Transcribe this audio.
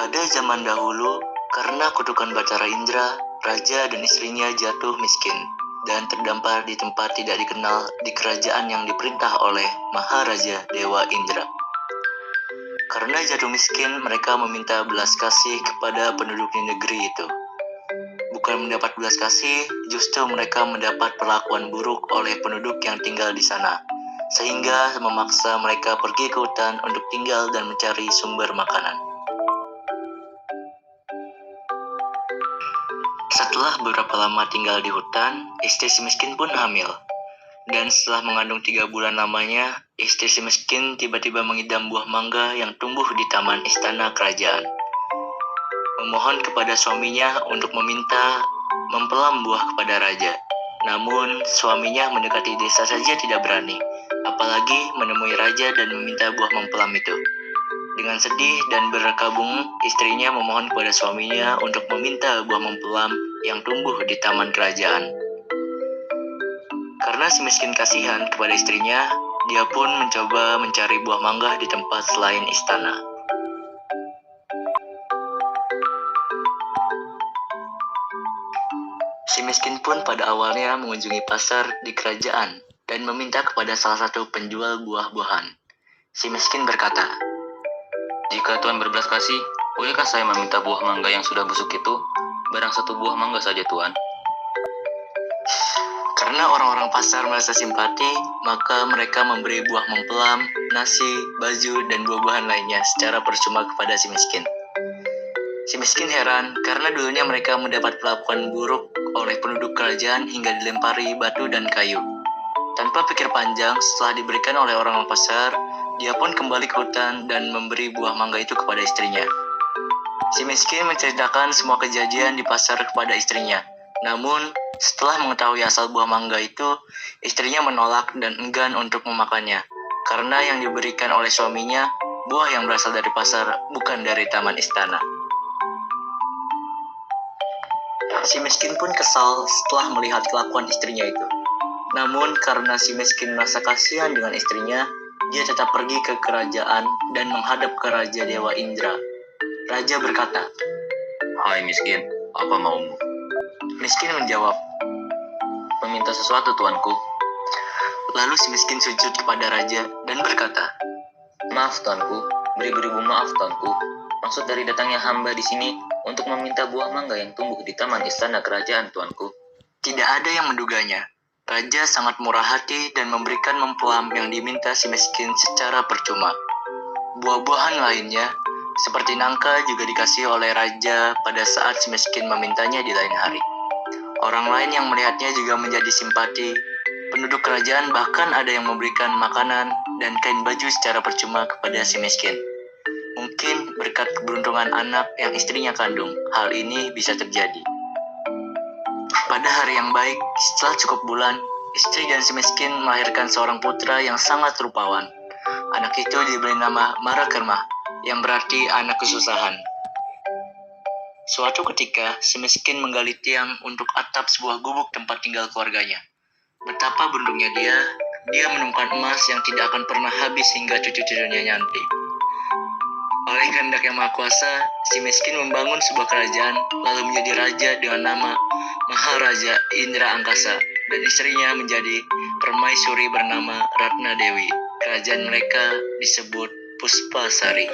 Pada zaman dahulu, karena kutukan Batara Indra, raja dan istrinya jatuh miskin dan terdampar di tempat tidak dikenal di kerajaan yang diperintah oleh Maharaja Dewa Indra. Karena jatuh miskin, mereka meminta belas kasih kepada penduduk di negeri itu. Bukan mendapat belas kasih, justru mereka mendapat perlakuan buruk oleh penduduk yang tinggal di sana, sehingga memaksa mereka pergi ke hutan untuk tinggal dan mencari sumber makanan. Setelah beberapa lama tinggal di hutan, istri si miskin pun hamil. Dan setelah mengandung 3 bulan lamanya, istri si miskin tiba-tiba mengidam buah mangga yang tumbuh di taman istana kerajaan. Memohon kepada suaminya untuk meminta mempelam buah kepada raja. Namun, suaminya mendekati desa saja tidak berani, apalagi menemui raja dan meminta buah mempelam itu. Dengan sedih dan berkabung, istrinya memohon kepada suaminya untuk meminta buah mempelam yang tumbuh di taman kerajaan. Karena si miskin kasihan kepada istrinya, dia pun mencoba mencari buah mangga di tempat selain istana. Si miskin pun pada awalnya mengunjungi pasar di kerajaan dan meminta kepada salah satu penjual buah-buahan. Si miskin berkata, "Jika Tuan berbelas kasih, bolehkah saya meminta buah mangga yang sudah busuk itu? Barang 1 buah mangga saja, Tuan." Karena orang-orang pasar merasa simpati, maka mereka memberi buah mempelam, nasi, baju, dan buah-buahan lainnya secara percuma kepada si miskin. Si miskin heran karena dulunya mereka mendapat perlakuan buruk oleh penduduk kerajaan hingga dilempari batu dan kayu. Tanpa pikir panjang, setelah diberikan oleh orang-orang pasar, dia pun kembali ke hutan dan memberi buah mangga itu kepada istrinya. Si miskin menceritakan semua kejadian di pasar kepada istrinya. Namun, setelah mengetahui asal buah mangga itu, istrinya menolak dan enggan untuk memakannya. Karena yang diberikan oleh suaminya, buah yang berasal dari pasar, bukan dari taman istana. Si miskin pun kesal setelah melihat kelakuan istrinya itu. Namun karena si miskin merasa kasihan dengan istrinya, dia tetap pergi ke kerajaan dan menghadap ke Raja Dewa Indra. Raja berkata, "Hai miskin, apa maumu?" Miskin menjawab, "Meminta sesuatu, tuanku." Lalu si miskin sujud kepada raja dan berkata, "Maaf, tuanku. Beribu-ribu maaf, tuanku. Maksud dari datangnya hamba di sini untuk meminta buah mangga yang tumbuh di taman istana kerajaan, tuanku." Tidak ada yang menduganya. Raja sangat murah hati dan memberikan mempelam yang diminta si miskin secara percuma. Buah-buahan lainnya, seperti nangka, juga dikasih oleh raja pada saat si miskin memintanya di lain hari. Orang lain yang melihatnya juga menjadi simpati. Penduduk kerajaan bahkan ada yang memberikan makanan dan kain baju secara percuma kepada si miskin. Mungkin berkat keberuntungan anak yang istrinya kandung, hal ini bisa terjadi. Pada hari yang baik, setelah cukup bulan, istri dan si miskin melahirkan seorang putra yang sangat rupawan. Anak itu diberi nama Marakerma, yang berarti anak kesusahan. Suatu ketika, si miskin menggali tiang untuk atap sebuah gubuk tempat tinggal keluarganya. Betapa beruntungnya dia menemukan emas yang tidak akan pernah habis hingga cucu-cucunya nanti. Oleh kehendak yang maha kuasa, si miskin membangun sebuah kerajaan, lalu menjadi raja dengan nama Maharaja Indra Angkasa, dan istrinya menjadi permaisuri bernama Ratna Dewi. Kerajaan mereka disebut Puspasari.